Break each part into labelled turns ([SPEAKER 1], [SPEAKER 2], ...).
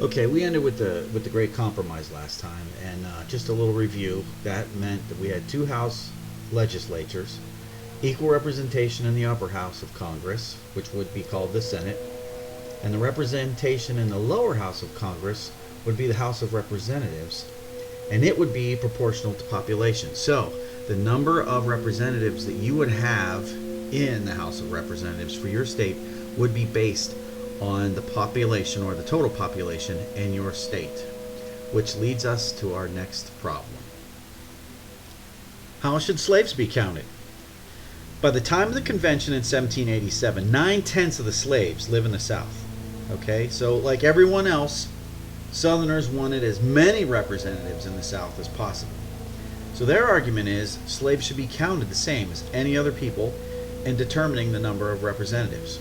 [SPEAKER 1] Okay, we ended with the Great Compromise last time, and just a little review. That meant that we had two House legislatures, equal representation in the upper house of Congress, which would be called the Senate, and the representation in the lower house of Congress would be the House of Representatives, and it would be proportional to population. So the number of representatives that you would have in the House of Representatives for your state would be based on the population or the total population in your state, which leads us to our next problem. How should slaves be counted? By the time of the convention in 1787, 9/10 of the slaves live in the South. Okay, so like everyone else, Southerners wanted as many representatives in the South as possible. So their argument is slaves should be counted the same as any other people in determining the number of representatives.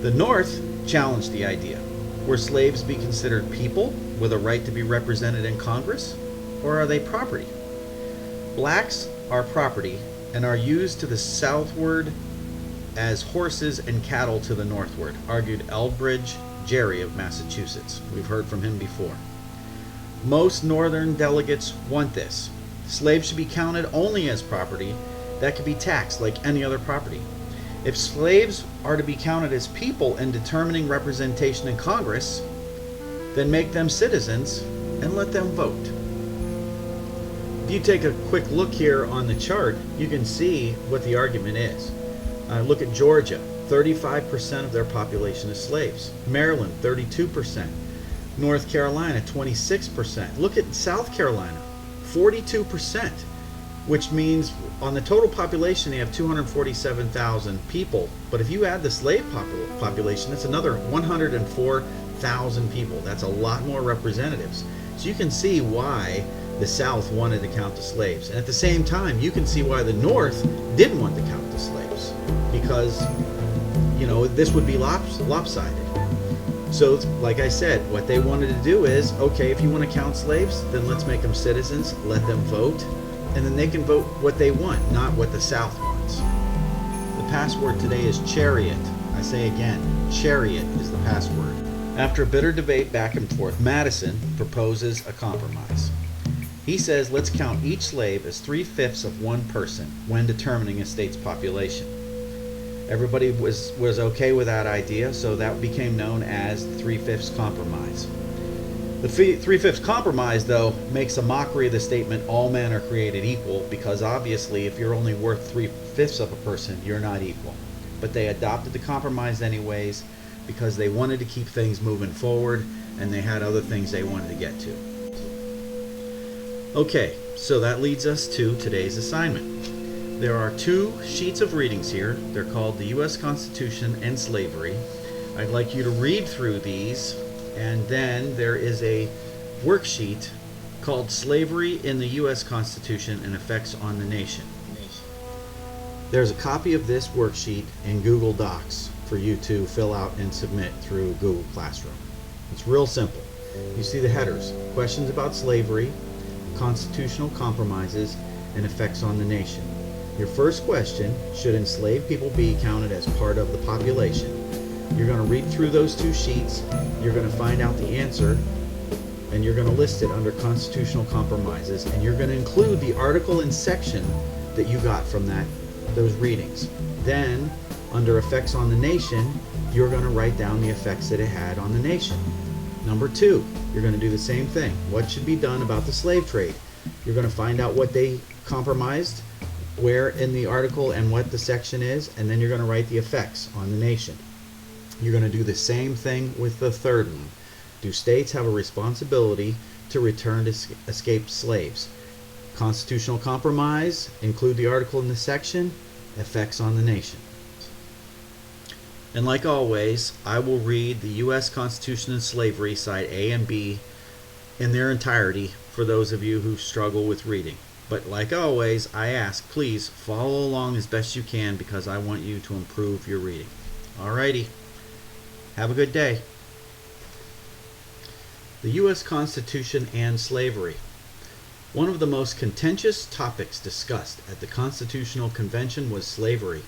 [SPEAKER 1] The North challenged the idea. Were slaves be considered people with a right to be represented in Congress, or are they property? Blacks are property and are used to the southward as horses and cattle to the northward, argued Elbridge Gerry of Massachusetts. We've heard from him before. Most northern delegates want this. Slaves should be counted only as property that could be taxed like any other property. If slaves are to be counted as people in determining representation in Congress, then make them citizens and let them vote. If you take a quick look here on the chart, you can see what the argument is. Look at Georgia. 35% of their population is slaves. Maryland, 32%. North Carolina, 26%. Look at South Carolina, 42%, which means on the total population they have 247,000 people. But if you add the slave population, that's another 104,000 people. That's a lot more representatives. So you can see why the South wanted to count the slaves. And at the same time, you can see why the North didn't want to count the slaves, because this would be lopsided. So like I said, what they wanted to do is, okay, if you want to count slaves, then let's make them citizens, let them vote, and then they can vote what they want, not what the South wants. The password today is chariot. I say again, chariot is the password. After a bitter debate back and forth, Madison proposes a compromise. He says, let's count each slave as 3/5 of one person when determining a state's population. Everybody was okay with that idea, so that became known as the 3/5 compromise. The 3/5 compromise, though, makes a mockery of the statement, all men are created equal, because obviously if you're only worth 3/5 of a person, you're not equal. But they adopted the compromise anyways because they wanted to keep things moving forward, and they had other things they wanted to get to. Okay, so that leads us to today's assignment. There are two sheets of readings here. They're called the U.S. Constitution and Slavery. I'd like you to read through these, and then there is a worksheet called Slavery in the U.S. Constitution and Effects on the Nation. There's a copy of this worksheet in Google Docs for you to fill out and submit through Google Classroom. It's real simple. You see the headers: questions about slavery, constitutional compromises, and effects on the nation. Your first question: should enslaved people be counted as part of the population? You're going to read through those two sheets, you're going to find out the answer, and you're going to list it under constitutional compromises, and you're going to include the article and section that you got from those readings. Then, under effects on the nation, you're going to write down the effects that it had on the nation. Number two, you're going to do the same thing. What should be done about the slave trade? You're going to find out what they compromised, where in the article and what the section is, and then you're going to write the effects on the nation. You're going to do the same thing with the third one. Do states have a responsibility to return to escaped slaves? Constitutional compromise, include the article in the section, effects on the nation. And like always, I will read the U.S. Constitution and Slavery, side A and B, in their entirety for those of you who struggle with reading. But like always, I ask, please follow along as best you can, because I want you to improve your reading. Alrighty, have a good day. The U.S. Constitution and Slavery. One of the most contentious topics discussed at the Constitutional Convention was slavery.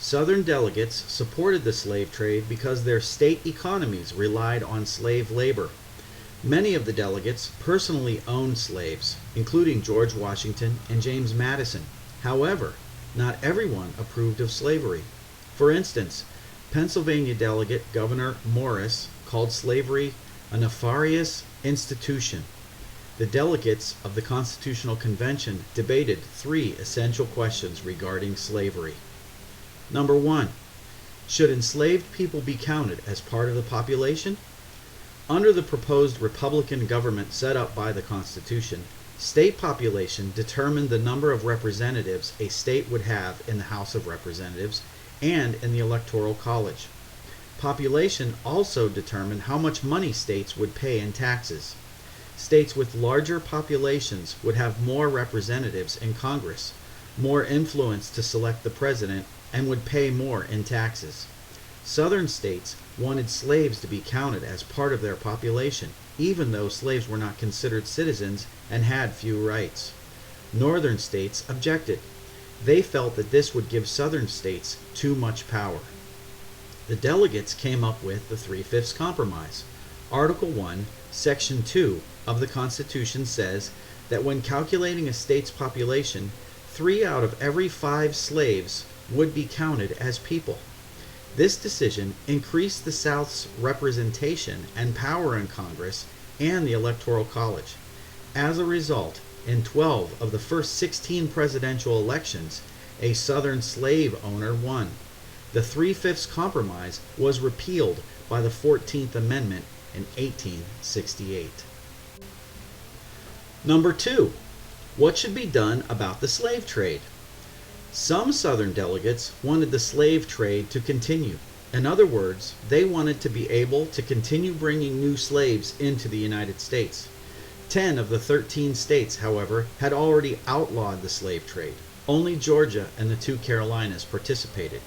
[SPEAKER 1] Southern delegates supported the slave trade because their state economies relied on slave labor. Many of the delegates personally owned slaves, including George Washington and James Madison. However, not everyone approved of slavery. For instance, Pennsylvania delegate Gouverneur Morris called slavery a nefarious institution. The delegates of the Constitutional Convention debated three essential questions regarding slavery. Number one, should enslaved people be counted as part of the population? Under the proposed Republican government set up by the Constitution, state population determined the number of representatives a state would have in the House of Representatives and in the Electoral College. Population also determined how much money states would pay in taxes. States with larger populations would have more representatives in Congress, more influence to select the president, and would pay more in taxes. Southern states wanted slaves to be counted as part of their population, even though slaves were not considered citizens and had few rights. Northern states objected. They felt that this would give Southern states too much power. The delegates came up with the 3/5 Compromise. Article 1, Section 2 of the Constitution says that when calculating a state's population, 3 out of every 5 slaves would be counted as people. This decision increased the South's representation and power in Congress and the Electoral College. As a result, in 12 of the first 16 presidential elections, a Southern slave owner won. The 3/5 Compromise was repealed by the 14th Amendment in 1868. Number 2. What should be done about the slave trade? Some Southern delegates wanted the slave trade to continue. In other words, they wanted to be able to continue bringing new slaves into the United States. 10 of the 13 states, however, had already outlawed the slave trade. Only Georgia and the 2 Carolinas participated.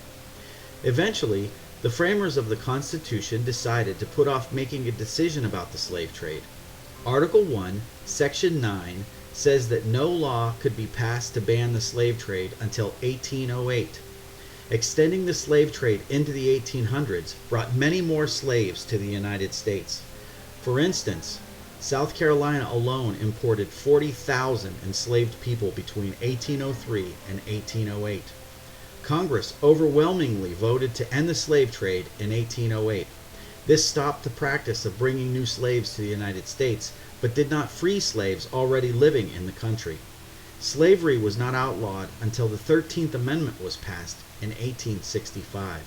[SPEAKER 1] Eventually, the framers of the Constitution decided to put off making a decision about the slave trade. Article 1, Section 9 says that no law could be passed to ban the slave trade until 1808. Extending the slave trade into the 1800s brought many more slaves to the United States. For instance, South Carolina alone imported 40,000 enslaved people between 1803 and 1808. Congress overwhelmingly voted to end the slave trade in 1808. This stopped the practice of bringing new slaves to the United States, but did not free slaves already living in the country. Slavery was not outlawed until the 13th Amendment was passed in 1865.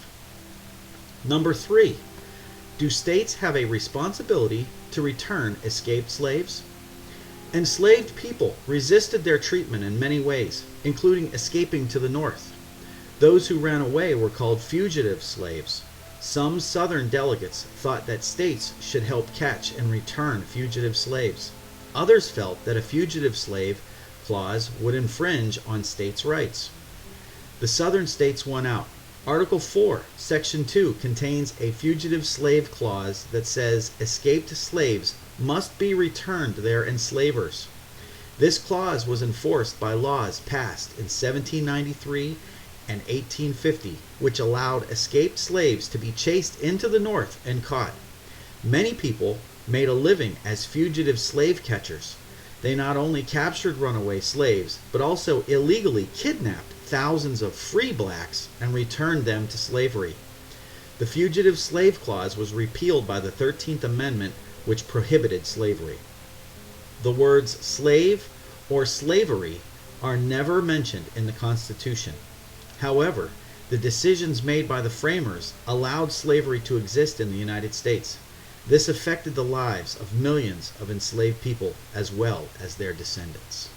[SPEAKER 1] Number 3. Do states have a responsibility to return escaped slaves? Enslaved people resisted their treatment in many ways, including escaping to the north. Those who ran away were called fugitive slaves. Some Southern delegates thought that states should help catch and return fugitive slaves. Others felt that a fugitive slave clause would infringe on states' rights. The Southern states won out. Article 4, Section 2 contains a fugitive slave clause that says escaped slaves must be returned to their enslavers. This clause was enforced by laws passed in 1793 and 1850, which allowed escaped slaves to be chased into the North and caught. Many people made a living as fugitive slave catchers. They not only captured runaway slaves, but also illegally kidnapped thousands of free blacks and returned them to slavery. The Fugitive Slave Clause was repealed by the 13th Amendment, which prohibited slavery. The words slave or slavery are never mentioned in the Constitution. However, the decisions made by the framers allowed slavery to exist in the United States. This affected the lives of millions of enslaved people as well as their descendants.